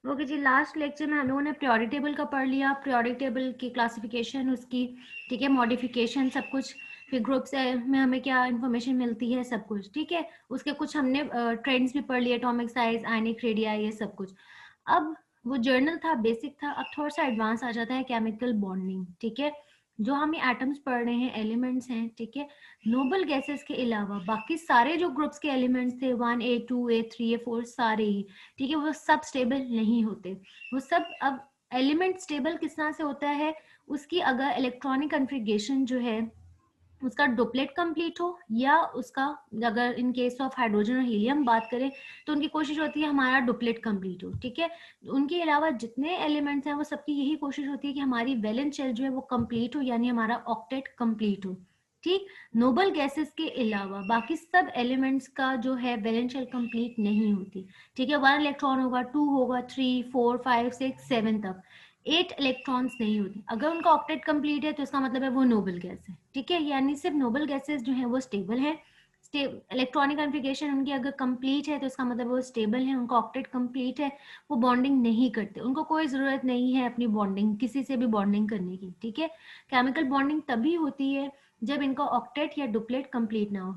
Okay जी, last lecture में हम लोगों ने पीरियोडिक टेबल का पढ़ लिया, पीरियोडिक टेबल की क्लासिफिकेशन उसकी, ठीक है, मॉडिफिकेशन सब कुछ, फिर ग्रुप्स में हमें क्या इन्फॉर्मेशन मिलती है सब कुछ, ठीक है। उसके कुछ हमने ट्रेंड्स भी पढ़ लिए, एटॉमिक साइज, आयनिक रेडियाई, ये सब कुछ। अब वो जर्नल था, बेसिक था, अब थोड़ा सा एडवांस आ जाता है केमिकल बॉन्डिंग, ठीक है। जो हम ये एटम्स पढ़ रहे हैं, एलिमेंट्स हैं, ठीक है। नोबल गैसेस के अलावा बाकी सारे जो ग्रुप्स के एलिमेंट्स थे 1A 2A 3A 4 सारे ही, ठीक है, वो सब स्टेबल नहीं होते। वो सब अब एलिमेंट स्टेबल किस तरह से होता है, उसकी अगर इलेक्ट्रॉनिक कन्फिग्रेशन जो है उसका डुप्लेट कंप्लीट हो, या उसका अगर इन केस ऑफ हाइड्रोजन और हीलियम बात करें तो उनकी कोशिश होती है हमारा डुप्लेट कंप्लीट हो, ठीक है। उनके अलावा जितने एलिमेंट्स हैं वो सबकी यही कोशिश होती है कि हमारी वैलेंस शेल जो है वो कंप्लीट हो, यानी हमारा ऑक्टेट कंप्लीट हो, ठीक। नोबल गैसेस के अलावा बाकी सब एलिमेंट्स का जो है वैलेंस शेल कंप्लीट नहीं होती, ठीक है। 1 इलेक्ट्रॉन होगा, 2 होगा, 3 4 5 6 7 तक, 8 इलेक्ट्रॉन्स नहीं होती। अगर उनका ऑक्टेट कंप्लीट है तो इसका मतलब है वो नोबल गैस है, ठीक है। यानी सिर्फ नोबल गैसेस जो है वो स्टेबल है, इलेक्ट्रॉनिक कॉन्फ़िगरेशन उनकी अगर कंप्लीट है तो इसका मतलब वो स्टेबल है, उनका ऑक्टेट कंप्लीट है, वो बॉन्डिंग नहीं करते, उनको कोई जरूरत नहीं है अपनी बॉन्डिंग किसी से भी बॉन्डिंग करने की, ठीक है। केमिकल बॉन्डिंग तभी होती है जब इनका ऑक्टेट या डुप्लेट कंप्लीट ना हो।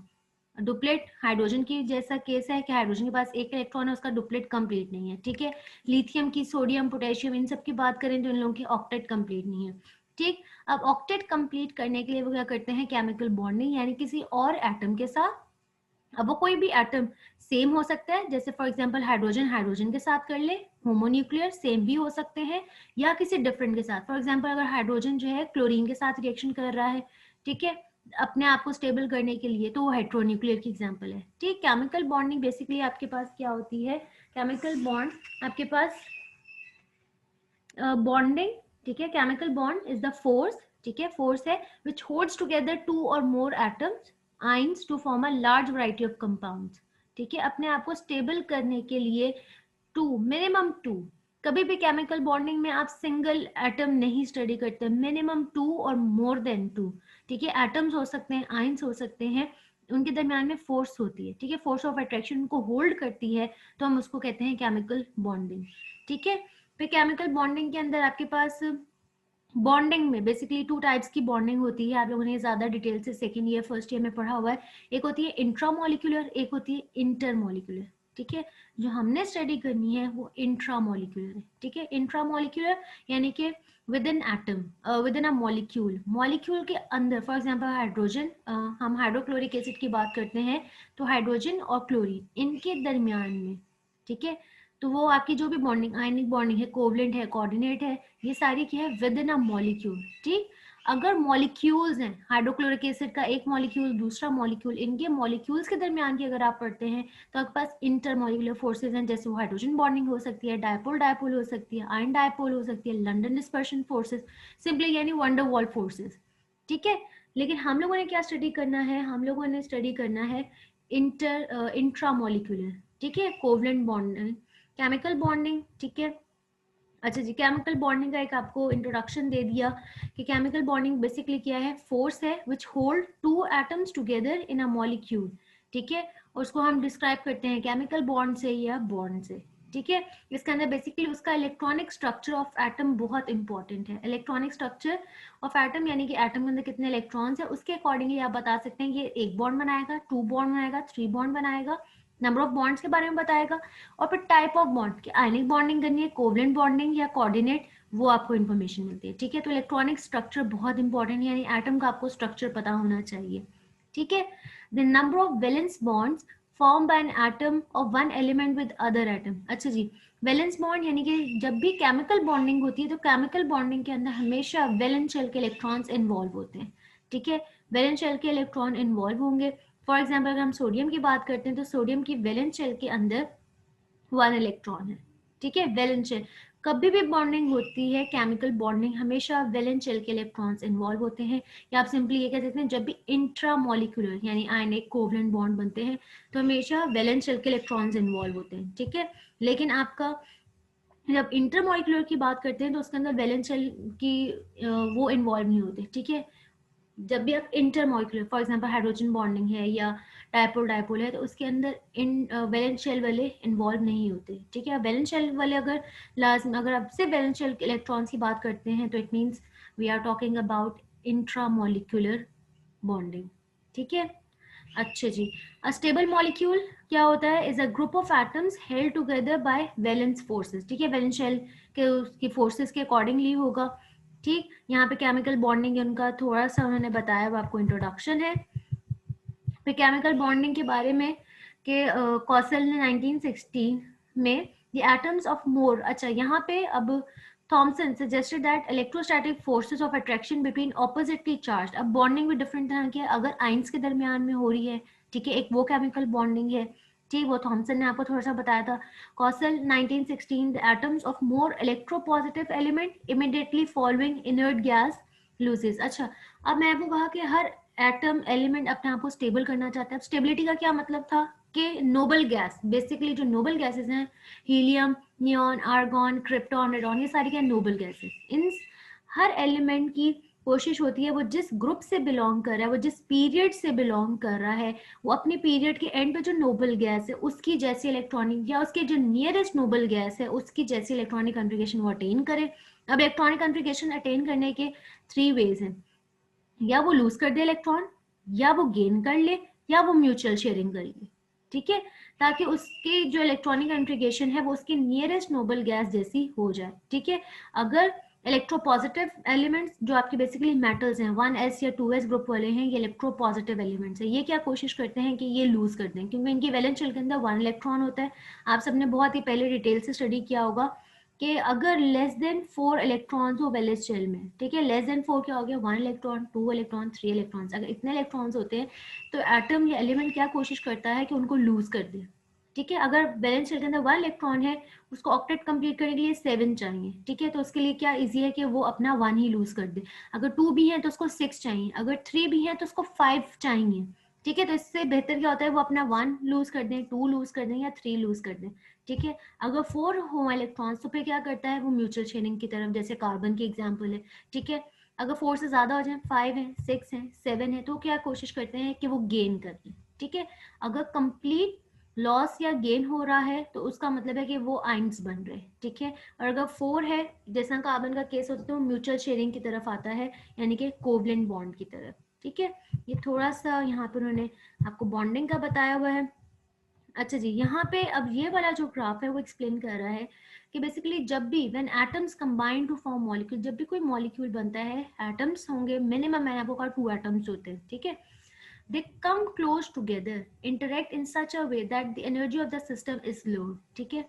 डुप्लेट हाइड्रोजन की जैसा केस है कि हाइड्रोजन के पास एक इलेक्ट्रॉन है, उसका डुप्लेट कंप्लीट नहीं है, ठीक है। लिथियम की, सोडियम, पोटेशियम, इन सब की बात करें तो इन लोगों की ऑक्टेट कंप्लीट नहीं है, ठीक। अब ऑक्टेट कंप्लीट करने के लिए वो क्या करते हैं, केमिकल बॉन्डिंग, यानी किसी और एटम के साथ। अब वो कोई भी एटम सेम हो सकता है, जैसे फॉर एग्जांपल हाइड्रोजन हाइड्रोजन के साथ कर ले, होमोन्यूक्लियर सेम भी हो सकते हैं, या किसी डिफरेंट के साथ। फॉर एग्जांपल अगर हाइड्रोजन जो है क्लोरीन के साथ रिएक्शन कर रहा है, ठीक है, अपने आप को स्टेबल करने के लिए, तो वो हेट्रोन्यूक्लियर की एग्जांपल है, ठीक। केमिकल बॉन्डिंग बेसिकली आपके पास क्या होती है, केमिकल बॉन्ड आपके पास बॉन्डिंग, ठीक है। Chemical bond is the force, ठीक है, फोर्स है which holds together two or more atoms ions to form a large variety of compounds, ठीक है। अपने आप को स्टेबल करने के लिए टू, मिनिमम टू, कभी भी केमिकल बॉन्डिंग में आप सिंगल एटम नहीं स्टडी करते, minimum to or more than to, ठीक है। एटम्स हो सकते हैं, आइंस हो सकते हैं, उनके दरमियान में फोर्स होती है, ठीक है, फोर्स ऑफ अट्रैक्शन उनको होल्ड करती है, तो हम उसको कहते हैं केमिकल बॉन्डिंग, ठीक है। फिर केमिकल बॉन्डिंग के अंदर आपके पास बॉन्डिंग में बेसिकली टू टाइप्स की बॉन्डिंग होती है, आप लोगों ने ज्यादा डिटेल से सेकंड ईयर फर्स्ट ईयर में पढ़ा हुआ है। एक होती है इंट्रामोलिकुलर, एक होती है इंटरमोलिकुलर, ठीक है। जो हमने स्टडी करनी है वो इंट्रामोलिकुलर है, ठीक है। इंट्रामोलिकुलर यानी कि with in atom, with in a molecule, molecule के अंदर, फॉर एग्जांपल हाइड्रोजन, हम हाइड्रोक्लोरिक एसिड की बात करते हैं, तो हाइड्रोजन और क्लोरीन इनके दरमियान में, ठीक है, तो वो आपकी जो भी बॉन्डिंग, आयनिक बॉन्डिंग है, कोवलेंट है, कोऑर्डिनेट है, ये सारी क्या है, विद इन अ मॉलिक्यूल, ठीक। अगर मॉलिक्यूल्स हैं, हाइड्रोक्लोरिक एसिड का एक मॉलिक्यूल, दूसरा मॉलिक्यूल, इनके मॉलिक्यूल्स के दरमियान की अगर आप पढ़ते हैं तो आपके पास इंटरमॉलिक्यूलर फोर्सेज हैं, जैसे वो हाइड्रोजन बॉन्डिंग हो सकती है, डायपोल डायपोल हो सकती है, आयन डायपोल हो सकती है, लंडन डिस्पर्शन फोर्सेज, सिंपली यानी वंडर वॉल फोर्सेज, ठीक है। लेकिन हम लोगों ने क्या स्टडी करना है, हम लोगों ने स्टडी करना है इंट्रामोलिकुलर, ठीक है, कोवलेंट बॉन्डिंग, केमिकल बॉन्डिंग, ठीक है। अच्छा जी, केमिकल बॉन्डिंग का एक आपको इंट्रोडक्शन दे दिया कि केमिकल बॉन्डिंग बेसिकली क्या है, फोर्स है which hold two atoms together in a molecule, ठीक है। और उसको हम डिस्क्राइब करते हैं केमिकल बॉन्ड से या बॉन्ड से, ठीक है। इसके अंदर बेसिकली उसका इलेक्ट्रॉनिक स्ट्रक्चर ऑफ एटम बहुत इंपॉर्टेंट है। इलेक्ट्रॉनिक स्ट्रक्चर ऑफ एटम यानी कि एटम के अंदर कितने इलेक्ट्रॉन्स है, उसके अकॉर्डिंगली आप बता सकते हैं ये एक बॉन्ड बनाएगा, टू बॉन्ड बनाएगा, थ्री बॉन्ड बनाएगा, नंबर ऑफ बॉन्ड्स के बारे में बताएगा, और फिर टाइप ऑफ बॉन्ड की आयनिक बॉन्डिंग करनी है, कोवलेंट बॉन्डिंग या कोऑर्डिनेट, वो आपको इन्फॉर्मेशन मिलती है, ठीक है। तो इलेक्ट्रॉनिक स्ट्रक्चर बहुत इंपॉर्टेंट है, यानी एटम का आपको स्ट्रक्चर पता होना चाहिए, ठीक है। The number of valence bonds form by an atom of one element with other atom. अच्छा जी, वैलेंस बॉन्ड यानी कि जब भी केमिकल बॉन्डिंग होती है तो केमिकल बॉन्डिंग के अंदर हमेशा वैलेंस शेल के इलेक्ट्रॉन्स इन्वॉल्व होते हैं, ठीक है। वैलेंस शेल के इलेक्ट्रॉन इन्वॉल्व होंगे। फॉर एग्जाम्पल अगर हम सोडियम की बात करते हैं तो सोडियम की वैलेंस शेल के अंदर 1 इलेक्ट्रॉन है, ठीक है। वैलेंस शेल, कभी भी बॉन्डिंग होती है केमिकल बॉन्डिंग, हमेशा वैलेंस शेल के इलेक्ट्रॉन्स इन्वॉल्व होते हैं, या आप सिंपली ये कह सकते हैं जब भी इंट्रामोलिकुलर यानी आयनिक कोवलेंट बॉन्ड बनते हैं तो हमेशा वैलेंस शेल के इलेक्ट्रॉन्स इन्वॉल्व होते हैं, ठीक है। लेकिन आपका जब इंटरमोलिकुलर की बात करते हैं तो उसके अंदर वैलेंस शेल की वो इन्वॉल्व नहीं होते, ठीक है। जब भी आप intermolecular, for example hydrogen bonding है या डायपोल डायपोल है, तो उसके अंदर इन वैलेंस शेल वाले इन्वॉल्व नहीं होते, ठीक है। वैलेंस शेल वाले अगर लाजम, अगर आप सिर्फ वैलेंस शेल इलेक्ट्रॉन्स की बात करते हैं तो it means we are talking about intramolecular bonding, ठीक है। अच्छा जी, अ स्टेबल मॉलिक्यूल क्या होता है, is a group of atoms held together by valence forces, ठीक है। वैलेंस शेल के उसकी फोर्सेस के अकॉर्डिंगली होगा, ठीक। यहाँ पे केमिकल बॉन्डिंग उनका थोड़ा सा उन्होंने बताया, वो आपको इंट्रोडक्शन है। फिर केमिकल बॉन्डिंग के बारे में कि कॉसेल ने 1916 में द एटम्स ऑफ मोर, अच्छा यहाँ पे अब Thomson suggested that electrostatic forces of attraction between oppositely charged, अब बॉन्डिंग भी डिफरेंट तरह की है, अगर आइंस के दरमियान में हो रही है, ठीक है, एक वो केमिकल बॉन्डिंग है, ठीक, वो थॉमसन ने आपको थोड़ा सा बताया था। कॉसेल 1916 the atoms of more electropositive element immediately following inert gas loses, अच्छा अब मैं आपको कहा कि हर एटम एलिमेंट अपने आप को स्टेबल करना चाहता है। स्टेबिलिटी का क्या मतलब था कि नोबल गैस, बेसिकली जो नोबल गैसेस हैं, helium, neon, argon, krypton, radon, ये सारी क्या नोबल गैसेस, इन हर एलिमेंट की कोशिश होती है वो जिस ग्रुप से बिलोंग कर रहा है, वो जिस पीरियड से बिलोंग कर रहा है, वो अपने पीरियड के एंड पे जो नोबल गैस है उसकी जैसी इलेक्ट्रॉनिक, या उसके जो नियरेस्ट नोबल गैस है उसकी जैसी इलेक्ट्रॉनिक कॉन्फ़िगरेशन वो अटेन करे। अब इलेक्ट्रॉनिक कॉन्फ़िगरेशन अटेन करने के 3 वेज हैं, या वो लूज कर दे इलेक्ट्रॉन, या वो गेन कर ले, या वो म्यूचुअल शेयरिंग कर ले, ठीक है, ताकि उसकी जो इलेक्ट्रॉनिक इंट्रीगेशन है वो उसकी नियरेस्ट नोबल गैस जैसी हो जाए, ठीक है। अगर इलेक्ट्रोपॉजिटिव एलिमेंट्स जो आपके बेसिकली मेटल्स हैं, 1s या 2s ग्रुप वाले हैं, ये इलेक्ट्रोपॉजिटिव एलिमेंट्स हैं, ये क्या कोशिश करते हैं कि ये लूज कर दें, क्योंकि इनकी वैलेंस शेल के अंदर 1 इलेक्ट्रॉन होता है। आप सबने बहुत ही पहले डिटेल से स्टडी किया होगा कि अगर लेस देन 4 इलेक्ट्रॉन्स हो वैलेंस शेल में, ठीक है, लेस देन 4 क्या हो गया, 1 इलेक्ट्रॉन, 2 इलेक्ट्रॉन, 3 इलेक्ट्रॉन्स, अगर इतने इलेक्ट्रॉन्स होते हैं तो एटम या एलिमेंट क्या कोशिश करता है कि उनको लूज कर दे, ठीक है। अगर बैलेंस शेल के अंदर 1 इलेक्ट्रॉन है, उसको ऑक्टेट कंप्लीट करने के लिए 7 चाहिए, ठीक है, तो उसके लिए क्या इजी है कि वो अपना 1 ही लूज कर दे। अगर 2 भी है तो उसको 6 चाहिए, अगर 3 भी है तो उसको 5 चाहिए, ठीक है। तो इससे बेहतर क्या होता है, वो अपना 1 लूज कर दें, 2 लूज कर दें या 3 लूज कर दें, ठीक है। अगर 4 हो इलेक्ट्रॉन्स तो फिर क्या करता है, वो म्यूचुअल शेयरिंग की तरफ, जैसे कार्बन की एग्जांपल है, ठीक है। अगर 4 से ज्यादा हो जाए, 5 है, 6 है, 7 है, तो क्या कोशिश करते हैं कि वो गेन कर लें, ठीक है। अगर कंप्लीट लॉस या गेन हो रहा है तो उसका मतलब है कि वो आइंस बन रहे हैं, ठीक है। और अगर 4 है, जैसा कार्बन का केस होता है, तो म्यूचुअल शेयरिंग की तरफ आता है, यानी कि कोवलेंट बॉन्ड की तरफ, ठीक है। ये थोड़ा सा यहाँ पर उन्होंने आपको बॉन्डिंग का बताया हुआ है। अच्छा जी, यहाँ पे अब ये वाला जो ग्राफ है वो एक्सप्लेन कर रहा है कि बेसिकली जब भी when atoms combine to form molecule, जब भी कोई मॉलिक्यूल बनता है, एटम्स होंगे मिनिमम, मैंने आपको कहा 2 एटम्स होते हैं, ठीक है। They come close together, interact in such a way that the energy of the system is low, ठीक है।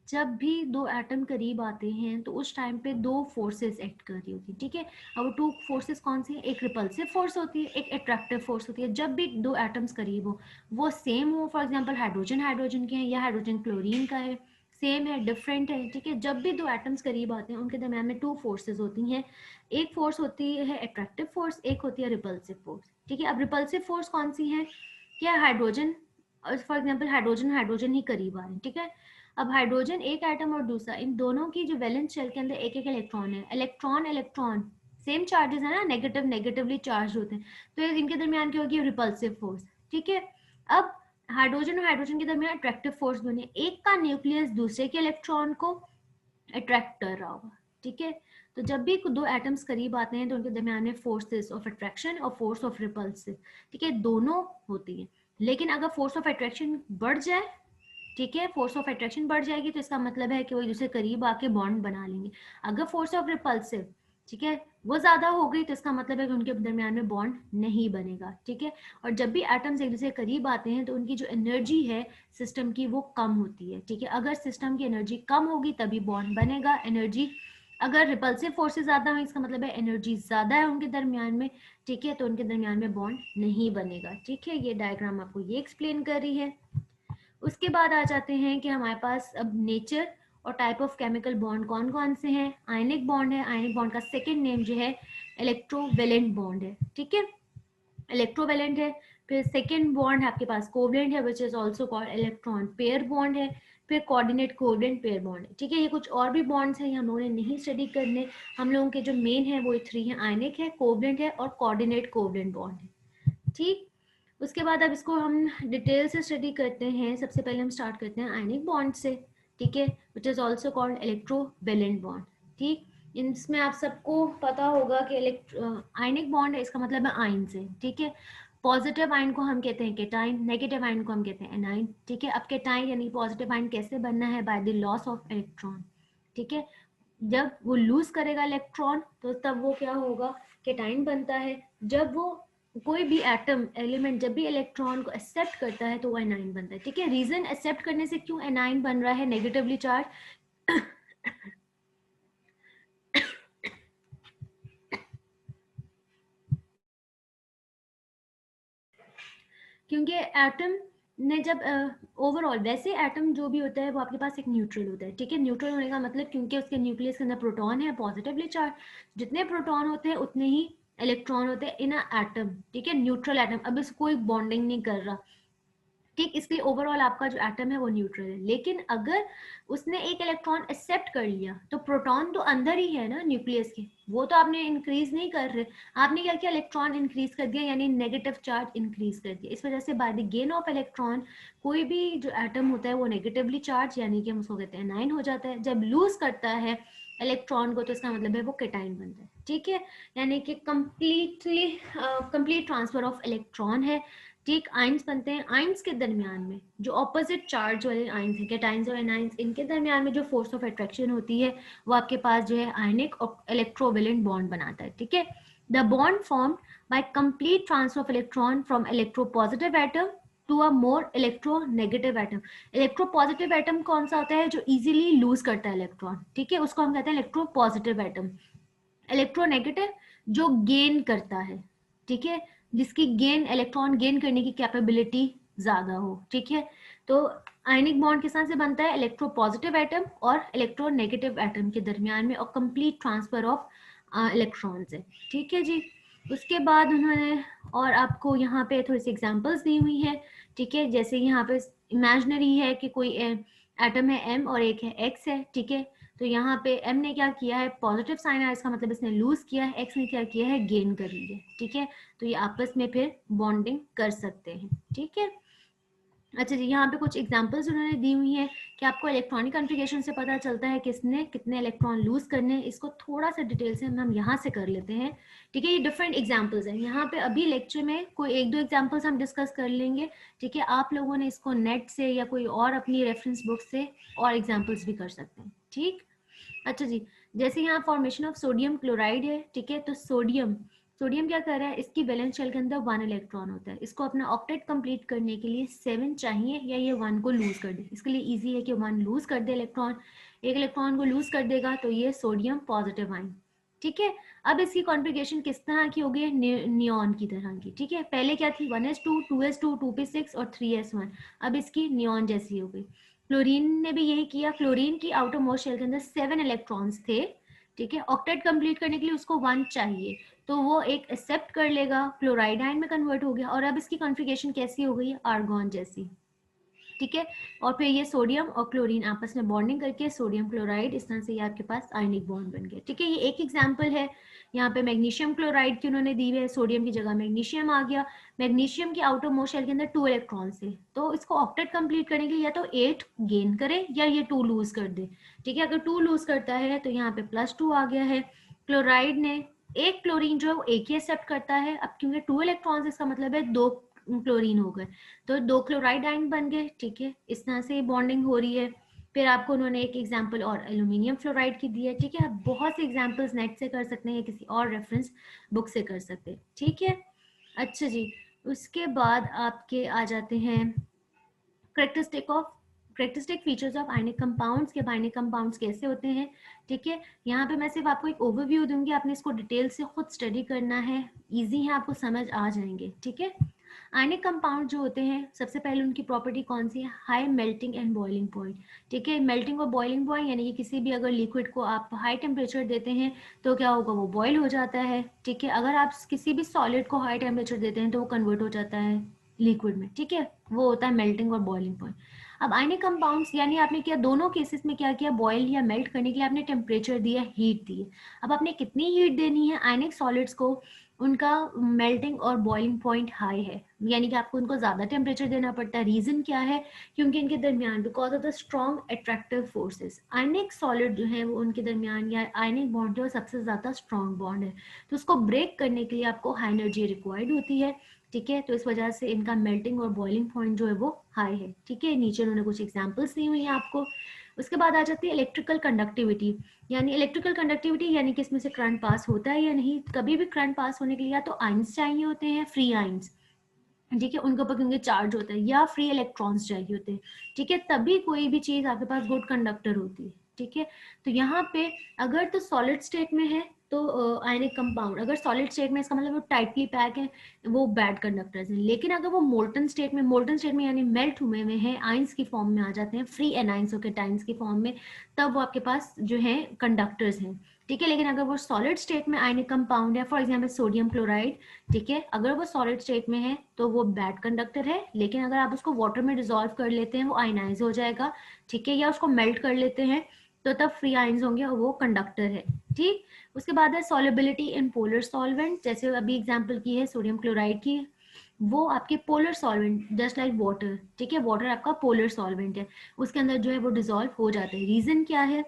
जब भी 2 एटम करीब आते हैं तो उस टाइम पे 2 फोर्सेस एक्ट कर रही होती है, ठीक है। अब वो 2 फोर्सेस कौन सी है, एक रिपल्सिव फोर्स होती है, एक अट्रैक्टिव फोर्स होती है। जब भी 2 एटम्स करीब हो, वो सेम हो, फॉर एग्जांपल हाइड्रोजन हाइड्रोजन के हैं या हाइड्रोजन क्लोरीन का है, सेम है डिफरेंट है, ठीक है। जब भी 2 एटम्स करीब आते हैं उनके दरमियान में 2 फोर्सेस होती हैं, एक फोर्स होती है अट्रैक्टिव फोर्स, एक होती है रिपल्सिव फोर्स, ठीक है। अब रिपल्सिव फोर्स कौन सी है, क्या hydrogen, for example hydrogen hydrogen ही करीब आ रहे हैं, ठीक है। अब हाइड्रोजन एक एटम और दूसरा, इन दोनों की जो वैलेंस शेल के अंदर एक एक इलेक्ट्रॉन है, इलेक्ट्रॉन इलेक्ट्रॉन सेम चार्जेस है ना, नेगेटिव नेगेटिवली चार्ज होते हैं, तो इनके दरमियान क्या होगी, रिपल्सिव फोर्स, ठीक है। अब हाइड्रोजन और हाइड्रोजन के दरमियान अट्रैक्टिव फोर्स बने, एक का न्यूक्लियस दूसरे के इलेक्ट्रॉन को अट्रैक्ट कर रहा होगा, ठीक है। तो जब भी 2 एटम्स करीब आते हैं तो उनके दरमियान में फोर्सेस ऑफ अट्रैक्शन और फोर्स ऑफ रिपल्सिव, ठीक है, दोनों होती है। लेकिन अगर फोर्स ऑफ अट्रैक्शन बढ़ जाए, ठीक है, फोर्स ऑफ अट्रैक्शन बढ़ जाएगी तो इसका मतलब है कि वो एक दूसरे करीब आके बॉन्ड बना लेंगे। अगर फोर्स ऑफ रिपल्सिव, ठीक है, वो ज्यादा हो गई तो इसका मतलब है कि उनके दरमियान में बॉन्ड नहीं बनेगा, ठीक है। और जब भी एटम्स एक दूसरे करीब आते हैं तो उनकी जो एनर्जी है सिस्टम की वो कम होती है, ठीक है। अगर सिस्टम की एनर्जी कम होगी तभी बॉन्ड बनेगा। एनर्जी अगर रिपल्सिव फोर्सेस ज्यादा हो, इसका मतलब है एनर्जी ज्यादा है उनके दरमियान में, ठीक है, तो उनके दरमियान में बॉन्ड नहीं बनेगा, ठीक है। ये डायग्राम आपको ये एक्सप्लेन कर रही है। उसके बाद आ जाते हैं कि हमारे पास अब नेचर और टाइप ऑफ केमिकल बॉन्ड कौन कौन से हैं। आयनिक बॉन्ड है, आयनिक बॉन्ड का सेकंड नेम जो है इलेक्ट्रोवेलेंट बॉन्ड है, ठीक है, इलेक्ट्रोवेलेंट है। फिर सेकंड बॉन्ड है आपके पास कोवलेंट है, which is also called electron pair bond है। फिर कोऑर्डिनेट कोवेलेंट पेयर बॉन्ड है, ठीक है। ये कुछ और भी बॉन्ड्स हैं, हम लोगों ने नहीं स्टडी करने, हम लोगों के जो मेन है वो 3 है, आयनिक है, कोवेलेंट है और कोऑर्डिनेट कोवेलेंट बॉन्ड है, ठीक। उसके बाद अब इसको हम डिटेल से स्टडी करते हैं। सबसे पहले हम स्टार्ट करते हैं आयनिक बॉन्ड से, ठीक है, which is also called electrovalent bond, ठीक। इसमें आप सबको पता होगा कि आयनिक बॉन्ड है, इसका मतलब है आयन से, ठीक है। पॉजिटिव आयन को हम कहते हैं केटाइन, नेगेटिव आयन को हम कहते हैं एनाइन, ठीक है। अब केटाइन यानी पॉजिटिव आयन कैसे बनना है, by the loss of electron, ठीक है। जब वो लूज करेगा इलेक्ट्रॉन तो तब वो क्या होगा, केटाइन बनता है। जब वो कोई भी एटम एलिमेंट जब भी इलेक्ट्रॉन को एक्सेप्ट करता है तो वो एनाइन बनता है, ठीक है। रीजन एक्सेप्ट करने से क्यों एनाइन बन रहा है, नेगेटिवली चार्ज, क्योंकि एटम ने जब ओवरऑल वैसे एटम जो भी होता है वो आपके पास एक न्यूट्रल होता है, ठीक है। न्यूट्रल होने का मतलब क्योंकि उसके न्यूक्लियस के अंदर प्रोटॉन है पॉजिटिवली चार्ज, जितने प्रोटॉन होते हैं उतने ही इलेक्ट्रॉन होते हैं इन एटम, ठीक है, न्यूट्रल एटम। अब इसको कोई बॉन्डिंग नहीं कर रहा, ठीक, इसलिए ओवरऑल आपका जो एटम है वो न्यूट्रल है। लेकिन अगर उसने एक इलेक्ट्रॉन एक्सेप्ट कर लिया तो प्रोटॉन तो अंदर ही है ना न्यूक्लियस के, वो तो आपने इंक्रीज नहीं कर रहे, आपने क्या किया, इलेक्ट्रॉन इंक्रीज कर दिया, यानी नेगेटिव चार्ज इंक्रीज कर दिया। इस वजह से by the gain of electron कोई भी जो एटम होता है वो नेगेटिवली चार्ज यानी कि हम उसको कहते हैं एनाइन हो जाता है। जब लूज करता है इलेक्ट्रॉन को तो इसका मतलब है वो केटाइन बनता है, ठीक है, यानी कि कंप्लीट ट्रांसफर ऑफ इलेक्ट्रॉन है, ठीक। आइंस बनते हैं, आइंस के दरमियान में जो ऑपोजिट चार्ज वाले आइंस हैं, कैटाइंस और एनाइंस, इनके दरमियान में जो फोर्स ऑफ अट्रैक्शन होती है वो आपके पास जो है आयनिक और इलेक्ट्रोवेलेंट बॉन्ड बनाता है, ठीक है। The bond formed by complete transfer of electron from electropositive atom to a more electronegative atom. Electropositive atom कौन सा होता है, जो इजीली लूज करता है इलेक्ट्रॉन, ठीक है, उसको हम कहते हैं इलेक्ट्रोपॉजिटिव एटम। इलेक्ट्रोनेगेटिव जो गेन करता है, ठीक है, जिसकी गेन इलेक्ट्रॉन गेन करने की कैपेबिलिटी ज्यादा हो, ठीक है। तो आयनिक बॉन्ड किस तरह से बनता है, इलेक्ट्रोपॉजिटिव एटम और इलेक्ट्रोनेगेटिव एटम के दरमियान में और कंप्लीट ट्रांसफर ऑफ इलेक्ट्रॉन से, ठीक है जी। उसके बाद उन्होंने और आपको यहाँ पे थोड़ी सी एग्जांपल्स दी हुई है, ठीक है। जैसे यहाँ पे इमेजिनरी है कि कोई एटम है m और एक है x है, ठीक है। तो यहाँ पे m ने क्या किया है, पॉजिटिव साइन है, इसका मतलब इसने लूज किया है, x ने क्या किया है, गेन कर लिया, ठीक है। तो ये आपस में फिर बॉन्डिंग कर सकते हैं, ठीक है। अच्छा जी, यहाँ पे कुछ एग्जांपल्स उन्होंने दी हुई है कि आपको इलेक्ट्रॉनिक कॉन्फ़िगरेशन से पता चलता है किसने कितने इलेक्ट्रॉन लूज करने हैं। इसको थोड़ा सा डिटेल से हम यहाँ से कर लेते हैं, ठीक है। ये डिफरेंट एग्जांपल्स हैं, यहाँ पे अभी लेक्चर में कोई एक दो एग्जांपल्स हम डिस्कस कर लेंगे, ठीक है। आप लोगों ने इसको नेट से या कोई और अपनी रेफरेंस बुक से और एग्जाम्पल्स भी कर सकते हैं, ठीक। अच्छा जी, जैसे यहाँ फॉर्मेशन ऑफ सोडियम क्लोराइड है, ठीक है। तो सोडियम सोडियम क्या कर रहा है, इसकी वैलेंस शेल के अंदर 1 इलेक्ट्रॉन होता है, इसको अपना ऑक्टेट कंप्लीट करने के लिए 7 चाहिए या ये 1 को लूज कर दे। इसके लिए इजी है कि 1 लूज कर दे इलेक्ट्रॉन, एक इलेक्ट्रॉन को लूज कर देगा तो ये सोडियम पॉजिटिव आयन, ठीक है। अब इसकी कॉन्फ़िगरेशन किस तरह की होगी, नियॉन की तरह की, ठीक है। पहले क्या थी, 1s2 2s2 2p6 और 3s1, अब इसकी नियॉन जैसी हो गई। क्लोरीन ने भी यही किया, क्लोरीन की आउटर मोस्ट शेल के अंदर 7 इलेक्ट्रॉन्स थे, ठीक है। ऑक्टेट कंप्लीट करने के लिए उसको 1 चाहिए, तो वो एक एक्सेप्ट कर लेगा, क्लोराइड आयन में कन्वर्ट हो गया और अब इसकी कॉन्फ़िगरेशन कैसी हो गई है, आर्गॉन जैसी, ठीक है। और फिर ये सोडियम और क्लोरीन आपस में बॉन्डिंग करके सोडियम क्लोराइड, इस तरह से ये आपके पास आयनिक बॉन्ड बन गया, ठीक है। ये एक एग्जांपल है। यहाँ पे मैग्नीशियम क्लोराइड की उन्होंने दी है, सोडियम की जगह मैग्नीशियम आ गया। मैग्नीशियम की आउटर मोस्ट शेल के अंदर 2 इलेक्ट्रॉन्स थे, तो इसको ऑक्टेट कंप्लीट करने के लिए या तो 8 गेन करे या ये 2 लूज कर दे, ठीक है। अगर 2 लूज करता है तो यहाँ पे +2 आ गया है। क्लोराइड ने एक क्लोरीन जो है वो एक ही एक्सेप्ट करता है, अब क्योंकि 2 इलेक्ट्रॉन्स, इसका मतलब है 2 क्लोरीन हो गए, तो 2 क्लोराइड आयन बन गए, ठीक है। इस तरह से बॉन्डिंग हो रही है। फिर आपको उन्होंने एक एग्जांपल और एल्यूमिनियम फ्लोराइड की दी है, ठीक है। आप बहुत से एग्जांपल्स नेट से कर सकते हैं या किसी और रेफरेंस बुक से कर सकते हैं, ठीक है। अच्छा जी, उसके बाद आपके आ जाते हैं characteristic features of ionic compounds, के आयनिक कंपाउंड्स कैसे होते हैं, ठीक है। यहाँ पे मैं सिर्फ आपको एक ओवरव्यू दूंगी, आपने इसको डिटेल से खुद स्टडी करना है, इजी है, आपको समझ आ जाएंगे, ठीक है। आयनिक कंपाउंड जो होते हैं, सबसे पहले उनकी प्रॉपर्टी कौन सी है, high melting and boiling point, ठीक है। मेल्टिंग और बॉइलिंग पॉइंट यानी कि किसी भी अगर लिक्विड को आप हाई टेम्परेचर देते हैं तो क्या होगा, वो बॉयल हो जाता है, ठीक है। अगर आप किसी भी सॉलिड को हाई टेम्परेचर देते हैं तो वो कन्वर्ट हो जाता है लिक्विड में, ठीक है। वो होता है मेल्टिंग और बॉइलिंग पॉइंट। अब आयनिक कंपाउंड्स यानी आपने क्या दोनों केसेस में क्या किया, बॉयल या मेल्ट करने के लिए आपने टेम्परेचर दिया, हीट दी। अब आपने कितनी हीट देनी है आयनिक सॉलिड्स को, उनका मेल्टिंग और बॉइलिंग पॉइंट हाई है, यानी कि आपको उनको ज़्यादा टेम्परेचर देना पड़ता है। रीज़न क्या है, क्योंकि इनके दरमियान because of the strong attractive forces, ionic solid जो है वो उनके दरमियान या आयनिक बॉन्ड जो है सबसे ज़्यादा स्ट्रॉन्ग बॉन्ड है, तो उसको ब्रेक करने के लिए आपको हाई एनर्जी रिक्वायर्ड होती है। ठीक है, तो इस वजह से इनका मेल्टिंग और बॉइलिंग पॉइंट जो है वो हाई है। ठीक है, नीचे उन्होंने कुछ एग्जांपल्स दी हुई हैं आपको। उसके बाद आ जाती है इलेक्ट्रिकल कंडक्टिविटी, यानी इलेक्ट्रिकल कंडक्टिविटी यानी कि इसमें से करंट पास होता है या नहीं। कभी भी करंट पास होने के लिए या तो आइंस चाहिए होते हैं, फ्री आइंस, ठीक है, उनके ऊपर क्योंकि चार्ज होता है, या फ्री इलेक्ट्रॉन्स चाहिए होते हैं। ठीक है, तभी कोई भी चीज आपके पास गुड कंडक्टर होती है। ठीक है, तो यहाँ पे अगर तो सॉलिड स्टेट में है तो आयनिक कंपाउंड, अगर सॉलिड स्टेट में इसका मतलब वो टाइटली पैक है, वो बैड कंडक्टर्स हैं। लेकिन अगर वो मोल्टन स्टेट में यानी मेल्ट हुए हुए हैं, आइंस की फॉर्म में आ जाते हैं, फ्री एनाइंस और केटाइंस की फॉर्म में, तब वो आपके पास जो है कंडक्टर्स हैं। ठीक है, लेकिन अगर वो सॉलिड स्टेट में आयनिक कंपाउंड है, फॉर एग्जाम्पल सोडियम क्लोराइड, ठीक है, अगर वो सॉलिड स्टेट में है तो वो बैड कंडक्टर है। लेकिन अगर आप उसको वाटर में डिसॉल्व कर लेते हैं वो आयनाइज हो जाएगा। ठीक है, या उसको मेल्ट कर लेते हैं तो तब फ्री आयंस होंगे और वो कंडक्टर है। ठीक, उसके बाद है सॉलिबिलिटी इन पोलर सॉल्वेंट, जैसे अभी एग्जांपल की है सोडियम क्लोराइड की, वो आपके polar solvent just like water. ठीक है, वाटर आपका पोलर सॉल्वेंट है, उसके अंदर जो है वो डिसॉल्व हो जाते हैं। रीजन क्या है,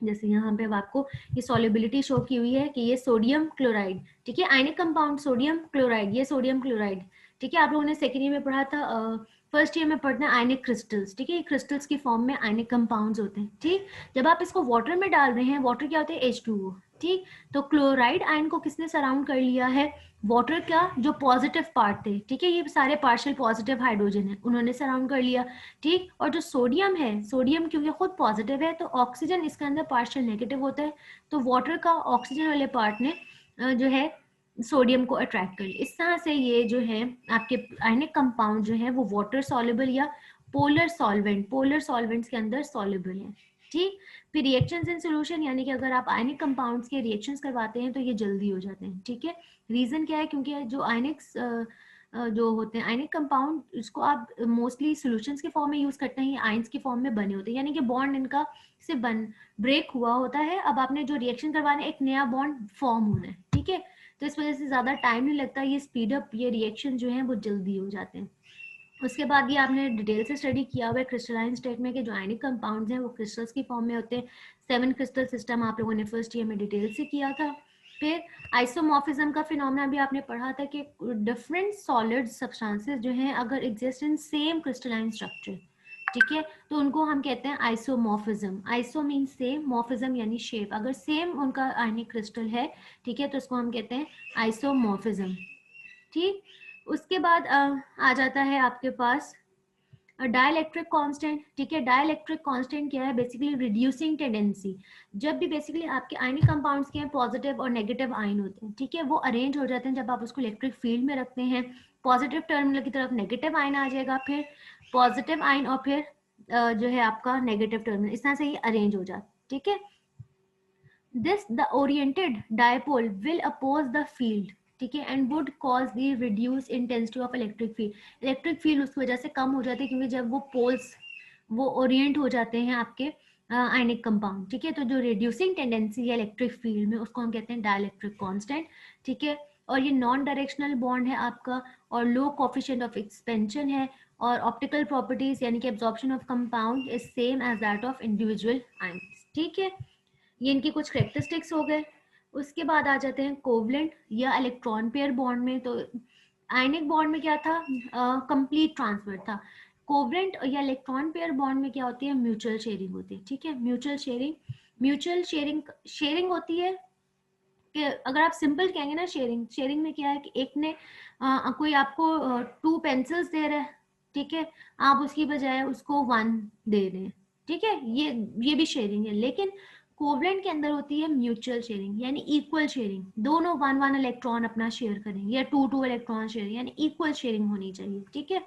जैसे यहाँ पे अब आपको ये सॉलिबिलिटी शो की हुई है कि ये सोडियम क्लोराइड, ठीक है, आयनिक कंपाउंड सोडियम क्लोराइड, ये सोडियम क्लोराइड। ठीक है, आप लोगों ने सेकेंड ईयर में पढ़ा था, फर्स्ट ईयर में पढ़ना है आयनिक क्रिस्टल्स। ठीक है, ये क्रिस्टल्स की फॉर्म में आयनिक कंपाउंड्स होते हैं। ठीक, जब आप इसको वाटर में डाल रहे हैं, वाटर क्या होता है, H2O। ठीक, तो क्लोराइड आयन को किसने सराउंड कर लिया है, वाटर का जो पॉजिटिव पार्ट थे, ठीक है, ये सारे पार्शियल पॉजिटिव हाइड्रोजन है, उन्होंने सराउंड कर लिया। ठीक, और जो सोडियम है, सोडियम क्योंकि खुद पॉजिटिव है तो ऑक्सीजन इसके अंदर पार्शियल नेगेटिव होता है, तो वाटर का ऑक्सीजन वाले पार्ट ने जो है सोडियम को अट्रैक्ट कर लिया। इस तरह से ये जो है आपके आयनिक कंपाउंड जो है वो वाटर सॉल्युबल या पोलर सॉल्वेंट्स के अंदर सॉल्युबल है। ठीक, फिर रिएक्शंस इन सॉल्यूशन, यानी कि अगर आप आयनिक कंपाउंड्स के रिएक्शंस करवाते हैं तो ये जल्दी हो जाते हैं। ठीक है, रीजन क्या है, क्योंकि जो आयनिक्स जो होते हैं आयनिक कंपाउंड, इसको आप मोस्टली सॉल्यूशंस के फॉर्म में यूज करते हैं, आयंस के फॉर्म में बने होते हैं, यानी कि बॉन्ड इनका से ब्रेक हुआ होता है। अब आपने जो रिएक्शन करवाने, एक नया बॉन्ड फॉर्म होना है। ठीक है, तो इस वजह से ज्यादा टाइम नहीं लगता, ये स्पीड अप, ये रिएक्शन जो है वो जल्दी हो जाते हैं। उसके बाद ये आपने डिटेल से स्टडी किया हुआ है क्रिस्टलाइन स्टेट में कि जो आयनिक कंपाउंड्स हैं वो क्रिस्टल्स की फॉर्म में होते हैं। 7 क्रिस्टल सिस्टम आप लोगों ने फर्स्ट ईयर में डिटेल से किया था। फिर आइसोमॉर्फिज्म का फिनोमेना भी आपने पढ़ा था कि डिफरेंट सॉलिड सब्सटेंसेस जो हैं अगर exist in same crystalline structure, ठीक है, तो उनको हम कहते हैं isomorphism. Iso mean same, morphism यानी शेप, अगर सेम उनका आयनिक क्रिस्टल है, ठीक है, तो उसको हम कहते हैं आइसोमॉर्फिज्म। ठीक, उसके बाद आ जाता है आपके पास डाइलेक्ट्रिक कांस्टेंट। ठीक है, डाइलेक्ट्रिक कांस्टेंट क्या है, बेसिकली रिड्यूसिंग टेंडेंसी। जब भी बेसिकली आपके आयनिक कंपाउंड्स के पॉजिटिव और नेगेटिव आयन होते हैं, ठीक है, वो अरेंज हो जाते हैं जब आप उसको इलेक्ट्रिक फील्ड में रखते हैं। पॉजिटिव टर्मिनल की तरफ नेगेटिव आयन आ जाएगा, फिर पॉजिटिव आयन, और फिर जो है आपका नेगेटिव टर्मिनल, इस तरह से ये अरेंज हो जाता है। ठीक है, this the oriented dipole will oppose the field, ठीक है, and would cause the reduced intensity of electric field. Electric field उस वजह से कम हो जाती है क्योंकि जब वो पोल्स वो ओरिएंट हो जाते हैं आपके आयनिक कंपाउंड। ठीक है, तो जो रिड्यूसिंग टेंडेंसी है इलेक्ट्रिक फील्ड में उसको हम कहते हैं डाइलेक्ट्रिक कांस्टेंट। ठीक है, और ये नॉन डायरेक्शनल बॉन्ड है आपका, और लो कोफिशिएंट ऑफ एक्सपेंशन है, और ऑप्टिकल प्रॉपर्टीज यानी कि absorption of compound is same as that of individual ions. ठीक है, ये इनके कुछ करेक्टरिस्टिक्स हो गए। उसके बाद आ जाते हैं कोवलेंट या इलेक्ट्रॉन पेयर बॉन्ड में। तो आयनिक बॉन्ड में क्या था, कंप्लीट ट्रांसफर था। कोवलेंट या इलेक्ट्रॉन पेयर बॉन्ड में क्या होती है, म्यूचुअल शेयरिंग होती है। ठीक है, म्यूचुअल शेयरिंग होती है कि अगर आप सिंपल कहेंगे ना, शेयरिंग में क्या है कि एक ने कोई आपको 2 पेंसिल्स दे रहा है, ठीक है, आप उसकी बजाय उसको 1 दे रहे हैं। ठीक है, ये भी शेयरिंग है। लेकिन कोवलेंट के अंदर होती है म्यूचुअल शेयरिंग, यानी इक्वल शेयरिंग, दोनों 1 इलेक्ट्रॉन अपना शेयर करेंगे, या 2 इलेक्ट्रॉन शेयर, यानी इक्वल शेयरिंग होनी चाहिए। ठीक है,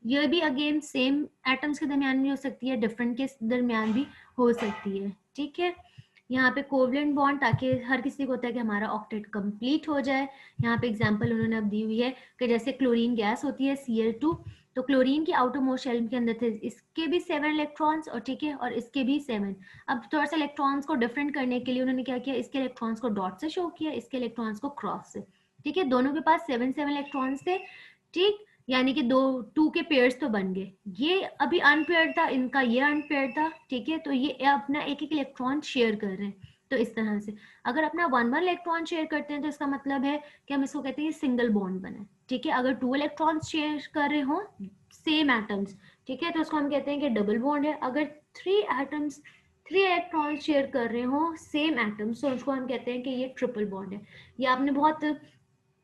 ये भी अगेन सेम एटम्स के दरमियान भी हो सकती है, डिफरेंट के दरमियान भी हो सकती है। ठीक है, यहाँ पे कोवलेंट बॉन्ड, ताकि हर किसी को होता है कि हमारा ऑक्टेट कंप्लीट हो जाए। यहाँ पे एग्जांपल उन्होंने अब दी हुई है कि जैसे क्लोरीन गैस होती है Cl2, तो क्लोरीन की आउटर मोस्ट शेल के अंदर थे, इसके भी 7 इलेक्ट्रॉन्स और ठीक है, और इसके भी 7। अब थोड़ा सा इलेक्ट्रॉन्स को डिफरेंट करने के लिए उन्होंने क्या किया, इसके इलेक्ट्रॉन्स को डॉट से शो किया, इसके इलेक्ट्रॉन्स को क्रॉस से, ठीक है। दोनों के पास 7 इलेक्ट्रॉन्स थे, ठीक, यानी कि 2 के पेयर्स तो बन गए। ये अभी अनपेयर्ड था, इनका ये अनपेयर्ड था, ठीक है। तो ये अपना एक एक इलेक्ट्रॉन शेयर कर रहे हैं। तो इस तरह से अगर अपना 1 इलेक्ट्रॉन शेयर करते हैं तो इसका मतलब है कि हम इसको कहते हैं सिंगल बॉन्ड बना है, ठीक है। अगर 2 इलेक्ट्रॉन्स शेयर कर रहे हो सेम एटम्स, ठीक है, तो उसको हम कहते हैं कि डबल बॉन्ड है। अगर 3 इलेक्ट्रॉन्स शेयर कर रहे हो सेम एटम्स, तो उसको हम कहते हैं कि ये ट्रिपल बॉन्ड है। ये आपने बहुत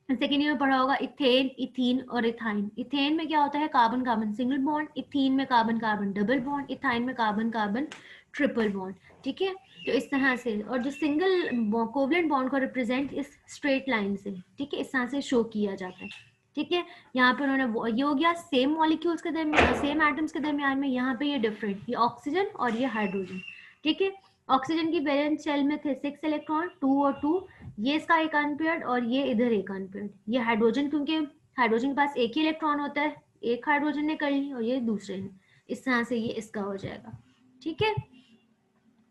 सेकेंड ईयर में पढ़ा होगा, इथेन, इथीन और इथाइन। इथेन में क्या होता है, carbon carbon single bond, ethene में carbon carbon double bond, ethyne में कार्बन कार्बन ट्रिपल बॉन्ड, ठीक है। तो इस तरह से, और जो सिंगल कोवलेंट बॉन्ड को रिप्रेजेंट इस स्ट्रेट लाइन से, ठीक है, इस तरह से शो किया जाता है, ठीक है। यहाँ पे उन्होंने ये हो गया सेम मॉलिक्यूल्स के दरमियान, सेम एटम्स के दरमियान में, यहाँ पे ये डिफरेंट, ये ऑक्सीजन और ये हाइड्रोजन, ठीक है। ऑक्सीजन की वैलेंस शेल में थे 6 इलेक्ट्रॉन, 2 और 2, ये इसका एक अनपेयर्ड और ये इधर एक अनपेयर्ड। ये हाइड्रोजन, क्योंकि हाइड्रोजन के पास एक ही इलेक्ट्रॉन होता है, एक हाइड्रोजन ने कर ली और ये दूसरे ने, इस तरह से ये इसका हो जाएगा, ठीक है।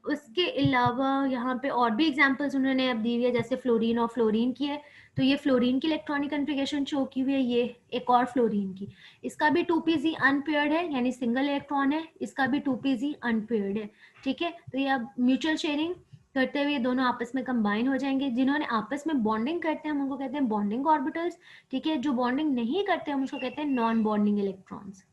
उसके अलावा यहाँ पे और भी एग्जांपल्स उन्होंने अब दी हुई है, जैसे फ्लोरीन और फ्लोरीन की है, तो ये फ्लोरीन की इलेक्ट्रॉनिक कन्फिगरेशन शो की हुई है, ये एक और फ्लोरीन की, इसका भी 2pz अनपेयर्ड है, यानी सिंगल इलेक्ट्रॉन है, इसका भी 2pz अनपेयर्ड है, ठीक है। तो ये अब म्यूचुअल शेयरिंग करते हुए दोनों आपस में कंबाइन हो जाएंगे। जिन्होंने आपस में बॉन्डिंग करते हैं हम उनको कहते हैं बॉन्डिंग ऑर्बिटल्स, ठीक है। जो बॉन्डिंग नहीं करते हम उसको कहते हैं नॉन बॉन्डिंग इलेक्ट्रॉन्स,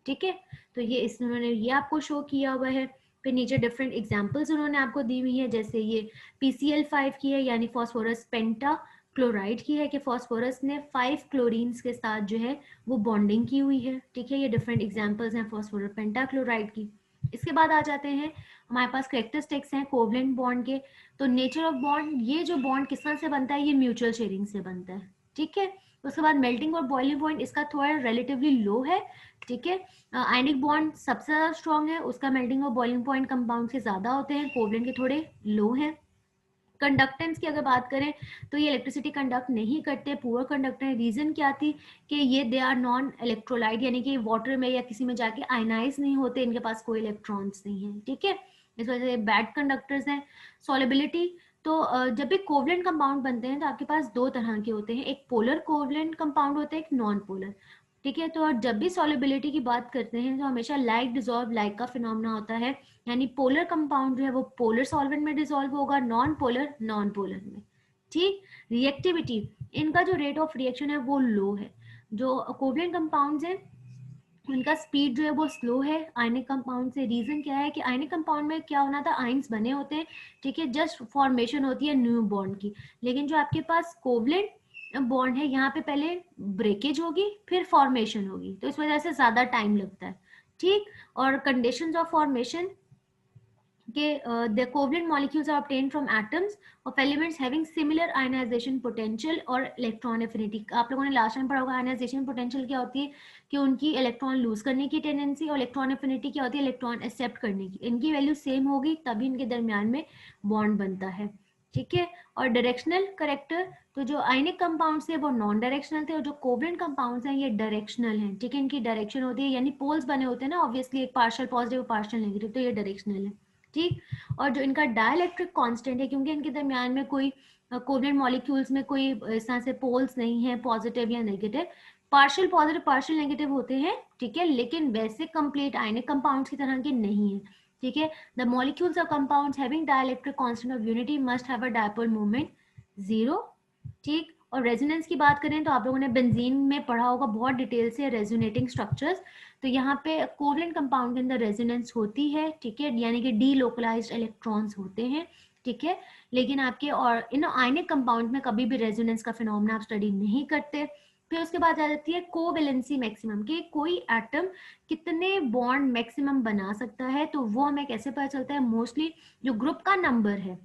ठीक है। तो ये इन्होंने ये आपको शो किया हुआ है। फिर नीचे डिफरेंट एग्जांपल्स उन्होंने आपको दी हुई है, जैसे ये PCl5 की है, यानी फॉस्फोरस पेंटा क्लोराइड की है, कि फॉस्फोरस ने 5 क्लोरीन्स के साथ जो है वो बॉन्डिंग की हुई है, ठीक है। ये डिफरेंट एग्जांपल्स हैं फॉस्फोरस पेंटा क्लोराइड की। इसके बाद आ जाते हैं हमारे पास कैरेक्टरिस्टिक्स हैं कोवलेंट बॉन्ड के। तो नेचर ऑफ बॉन्ड, ये जो बॉन्ड किस तरह से बनता है, ये म्यूचुअल शेयरिंग से बनता है, ठीक है। उसके बाद मेल्टिंग और बॉइलिंग पॉइंट इसका थोड़ा रिलेटिवली लो है, ठीक है। आयनिक बॉन्ड सबसे ज्यादा स्ट्रॉन्ग है, उसका मेल्टिंग और बॉइलिंग पॉइंट कंपाउंड के ज्यादा होते हैं, कोवलेंट के थोड़े लो हैं। कंडक्टेंस की अगर बात करें तो ये इलेक्ट्रिसिटी कंडक्ट नहीं करते, पुअर कंडक्टर है। रीजन क्या थी कि ये दे आर नॉन इलेक्ट्रोलाइट, यानी कि वाटर में या किसी में जाके आयनाइज नहीं होते, इनके पास कोई इलेक्ट्रॉन्स नहीं है, ठीक है। इस वजह से बैड कंडक्टर्स हैं। सॉलिबिलिटी, तो जब भी कोवलेंट कंपाउंड बनते हैं तो आपके पास 2 तरह के होते हैं, एक पोलर कोवलेंट कंपाउंड होता है, एक नॉन पोलर, ठीक है। तो जब भी सॉलिबिलिटी की बात करते हैं तो हमेशा लाइक डिजॉल्व लाइक का फिनोमेना होता है, यानी पोलर कंपाउंड जो है वो पोलर सॉल्वेंट में डिसॉल्व होगा, नॉन पोलर नॉन पोलर में, ठीक। रिएक्टिविटी, इनका जो रेट ऑफ रिएक्शन है वो लो है। जो कोवलेंट कंपाउंड्स हैं उनका स्पीड जो है वो स्लो है आयनिक कंपाउंड से। रीजन क्या है कि आयनिक कंपाउंड में क्या होना था, आयंस बने होते हैं, ठीक है, जस्ट फॉर्मेशन होती है न्यू बॉन्ड की। लेकिन जो आपके पास कोवलेंट बॉन्ड है यहाँ पे पहले ब्रेकेज होगी फिर फॉर्मेशन होगी, तो इस वजह से ज्यादा टाइम लगता है, ठीक। और कंडीशंस ऑफ फॉर्मेशन के the covalent molecules are obtained from atoms of elements having similar ionization potential और electron affinity। आप लोगों ने लास्ट टाइम पढ़ा होगा ionization potential क्या होती है, कि उनकी इलेक्ट्रॉन लूज करने की टेंडेंसी, और इलेक्ट्रॉन एफिनिटी क्या होती है, इलेक्ट्रॉन एक्सेप्ट करने की। इनकी वैल्यू सेम होगी तभी इनके दरमियान में बॉन्ड बनता है, ठीक है। और डायरेक्शनल करेक्टर, तो जो आयनिक कंपाउंड्स है वो नॉन डायरेक्शनल थे और जो कोवलेंट कंपाउंड्स हैं ये डायरेक्शनल हैं, ठीक है। इनकी डायरेक्शन होती है, यानी पोल्स बने होते हैं ना ऑब्वियसली, एक पार्शियल पॉजिटिव पार्शियल नेगेटिव, तो ये डायरेक्शनल है, ठीक। और जो इनका डाइलेक्ट्रिक कांस्टेंट है, क्योंकि इनके दरमियान में कोई कोवलेंट मॉलिक्यूल्स में कोई इस तरह से पोल्स नहीं है पॉजिटिव या negative, partial positive partial negative होते हैं, ठीक है, लेकिन वैसे कंप्लीट आयनिक कंपाउंड्स की तरह के नहीं है, ठीक है। The molecules of compounds having dielectric constant of unity must have a dipole moment 0, ठीक। और रेजोनेंस की बात करें तो आप लोगों ने बेंजीन में पढ़ा होगा बहुत डिटेल से रेजोनेटिंग स्ट्रक्चर्स, तो यहाँ पे कोवलेंट कंपाउंड के अंदर रेजोनेंस होती है, ठीक है, यानी कि डी लोकलाइज्ड इलेक्ट्रॉन्स होते हैं, ठीक है। लेकिन आपके और इन आयनिक कंपाउंड में कभी भी रेजोनेंस का फिनोमेना आप स्टडी नहीं करते। फिर उसके बाद आ जाती है कोवेलेंसी मैक्सिमम, कि कोई एटम कितने बॉन्ड मैक्सिमम बना सकता है, तो वो हमें कैसे पता चलता है, मोस्टली जो ग्रुप का नंबर है,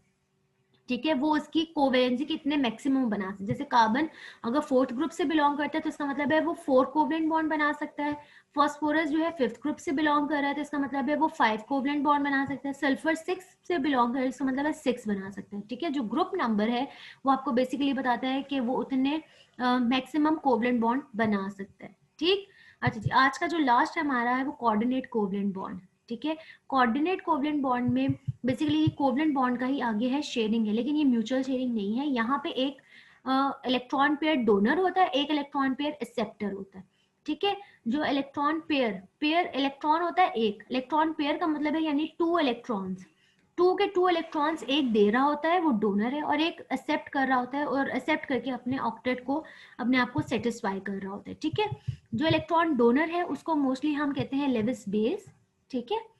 ठीक है, वो उसकी कोवेलेंसी कितने मैक्सिमम बना सकते। जैसे कार्बन अगर 4th ग्रुप से बिलोंग करता है तो इसका मतलब है वो 4 कोवलेंट बॉन्ड बना सकता है। फॉस्फोरस जो है 5th ग्रुप से बिलोंग कर रहा है तो इसका मतलब है वो 5 कोवलेंट बॉन्ड बना सकता है। सल्फर 6 से बिलोंग कर रहा है, इसका मतलब है 6 बना सकता है, ठीक है। जो ग्रुप नंबर है वो आपको बेसिकली बताता है कि वो उतने मैक्सिमम कोवलेंट बॉन्ड बना सकता है, ठीक। अच्छा जी, आज का जो लास्ट हमारा है वो कोऑर्डिनेट कोवलेंट बॉन्ड, ठीक है। कोऑर्डिनेट कोवलेंट बॉन्ड में बेसिकली कोवलेंट बॉन्ड का ही आगे है शेयरिंग है, लेकिन ये म्यूचुअल शेयरिंग नहीं है। यहाँ पे एक इलेक्ट्रॉन पेयर डोनर होता है, एक इलेक्ट्रॉन पेयर एक्सेप्टर होता है, ठीक है। जो इलेक्ट्रॉन पेयर पेयर इलेक्ट्रॉन होता है, एक इलेक्ट्रॉन पेयर का मतलब है यानी टू इलेक्ट्रॉन्स, टू इलेक्ट्रॉन्स, एक दे रहा होता है वो डोनर है, और एक एक्सेप्ट कर रहा होता है, और एक्सेप्ट करके अपने ऑक्टेट को, अपने आप को सेटिस्फाई कर रहा होता है, ठीक है। जो इलेक्ट्रॉन डोनर है उसको मोस्टली हम कहते हैं लेविस बेस, ठीक है।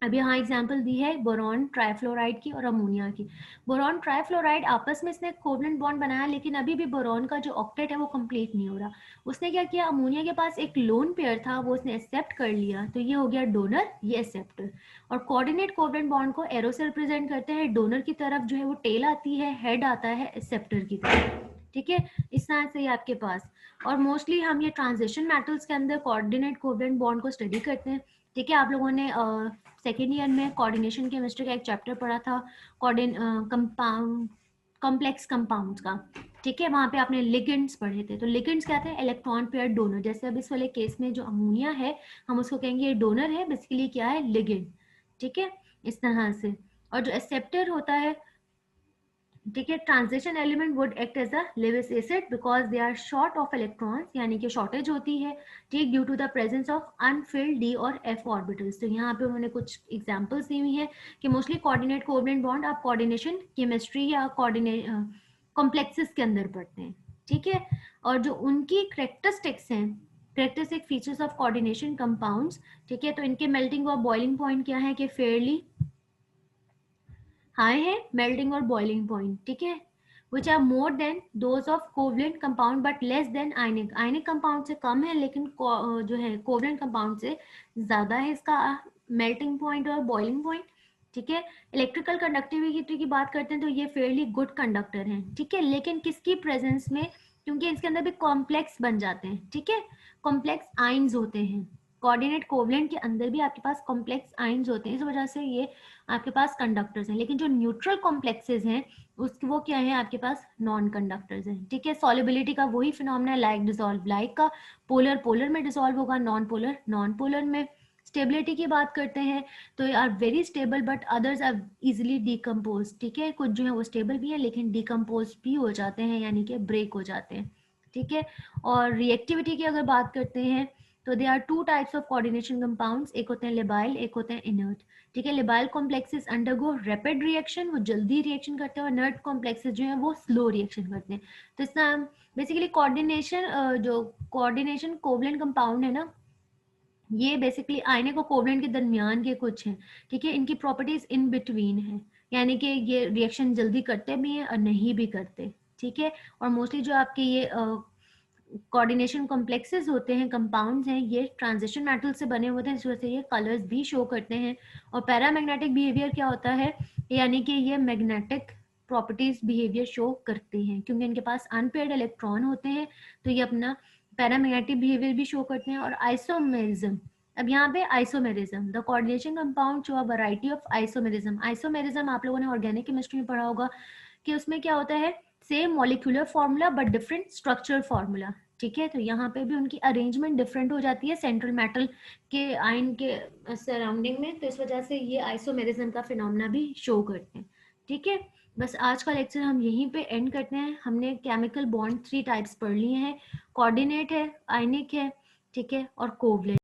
अभी यहाँ एग्जांपल दी है बोरॉन ट्राइफ्लोराइड की और अमोनिया की। बोरॉन ट्राइफ्लोराइड आपस में इसने कोवलेंट बॉन्ड बनाया, लेकिन अभी भी बोरॉन का जो ऑक्टेट है वो कंप्लीट नहीं हो रहा। उसने क्या किया, अमोनिया के पास एक लोन पेयर था, वो उसने एक्सेप्ट कर लिया, तो ये हो गया डोनर, ये एक्सेप्टर। और कोऑर्डिनेट कोवलेंट बॉन्ड को एरो से रिप्रेजेंट करते हैं, डोनर की तरफ जो है वो टेल आती है, हेड आता है एक्सेप्टर की तरफ, ठीक है। इस तरह से आपके पास, और मोस्टली हम ये ट्रांजिशन मेटल्स के अंदर कोऑर्डिनेट कोवलेंट बॉन्ड को स्टडी करते हैं, ठीक है। आप लोगों ने सेकेंड ईयर में कोऑर्डिनेशन केमिस्ट्री का एक चैप्टर पढ़ा था, कंपाउंड कॉम्प्लेक्स कंपाउंड्स का, ठीक है। वहां पे आपने लिगेंड्स पढ़े थे, तो लिगेंड्स क्या थे, इलेक्ट्रॉन पेयर डोनर। जैसे अब इस वाले केस में जो अमोनिया है, हम उसको कहेंगे ये डोनर है, बेसिकली क्या है, लिगेंड, ठीक है, इस तरह से। और जो एक्सेप्टर होता है, ठीक है, transition element would act as a Lewis acid because they are short of electrons, यानी कि शॉर्टेज होती है, ठीक, due to the presence of unfilled d और एफ ऑर्बिटल्स। तो यहाँ पे उन्होंने कुछ एग्जांपल्स दी हुई हैं कि मोस्टली कोऑर्डिनेट कोवलेंट बॉन्ड आप कोऑर्डिनेशन केमिस्ट्री या कोऑर्डिनेट कॉम्प्लेक्सेस के अंदर पढ़ते हैं, ठीक है। और जो उनकी करेक्टरिस्टिक्स हैं, characteristic features of coordination compounds, ठीक है, तो इनके मेल्टिंग और बॉइलिंग पॉइंट क्या है कि फेयरली हाई है, मेल्टिंग और बॉइलिंग पॉइंट, ठीक है, which are more than those of covalent compound but less than ionic। ionic compound से कम है, लेकिन जो है covalent compound से ज्यादा है इसका मेल्टिंग पॉइंट और बॉइलिंग पॉइंट, ठीक है। इलेक्ट्रिकल कंडक्टिविटी की बात करते हैं तो ये फेयरली गुड कंडक्टर हैं, ठीक है, लेकिन किसकी प्रेजेंस में, क्योंकि इसके अंदर भी कॉम्प्लेक्स बन जाते हैं, ठीक है, कॉम्प्लेक्स आइंस होते हैं। कोऑर्डिनेट कोवलेंट के अंदर भी आपके पास कॉम्प्लेक्स आइंस होते हैं, इस वजह से ये आपके पास कंडक्टर्स हैं। लेकिन जो न्यूट्रल कॉम्प्लेक्सेस हैं उसके वो क्या है, आपके पास नॉन कंडक्टर्स हैं, ठीक है। सॉलिबिलिटी का वही फिनोमेना, लाइक डिसॉल्व लाइक का, पोलर पोलर में डिसॉल्व होगा, नॉन पोलर नॉन पोलर में। स्टेबिलिटी की बात करते हैं तो are very stable but others are easily decompose, ठीक है, कुछ जो है वो स्टेबल भी है लेकिन डिकम्पोज भी हो जाते हैं, यानी कि ब्रेक हो जाते हैं, ठीक है। और रिएक्टिविटी की अगर बात करते हैं तो they are two types of coordination compounds, एक होते हैं लिबाइल, एक होते हैं इनर्ट, ठीक है। लिबाइल कॉम्प्लेक्सेस अंडरगो रैपिड रिएक्शन, वो जल्दी रिएक्शन करते हैं, और इनर्ट कॉम्प्लेक्सेस जो है वो स्लो रिएक्शन करते हैं। तो इसका बेसिकली कोऑर्डिनेशन, जो कोऑर्डिनेशन कोवलेंट कंपाउंड है ना, ये बेसिकली आयनिक को कोवलेंट के दरमियान के कुछ हैं, ठीक है। इनकी प्रॉपर्टीज इन बिटवीन है, यानी कि ये रिएक्शन जल्दी करते भी हैं और नहीं भी करते, ठीक है। और मोस्टली जो आपके ये कोऑर्डिनेशन कॉम्प्लेक्सेस होते हैं, कंपाउंड्स हैं, ये ट्रांजिशन मेटल से बने होते हैं, इस वजह से ये कलर्स भी शो करते हैं। और पैरामैग्नेटिक बिहेवियर क्या होता है, यानी कि ये मैग्नेटिक प्रॉपर्टीज बिहेवियर शो करते हैं, क्योंकि इनके पास अनपेयर्ड इलेक्ट्रॉन होते हैं, तो ये अपना पैरामैग्नेटिक बिहेवियर भी शो करते हैं। और आइसोमेरिज्म, अब यहाँ पे isomerism, the coordination compound show a variety of isomerism. Isomerism आप लोगों ने ऑर्गेनिक केमिस्ट्री में पढ़ा होगा कि उसमें क्या होता है, same molecular formula but different structural formula, ठीक है। तो यहाँ पे भी उनकी अरेंजमेंट डिफरेंट हो जाती है सेंट्रल मेटल के आयन के सराउंडिंग में, तो इस वजह से ये आइसोमेरिज्म का फिनोमेना भी शो करते हैं, ठीक है। बस आज का लेक्चर हम यहीं पे एंड करते हैं। हमने केमिकल बॉन्ड 3 टाइप्स पढ़ लिए हैं, कोऑर्डिनेट है, आयनिक है, ठीक है, और कोवलेंट।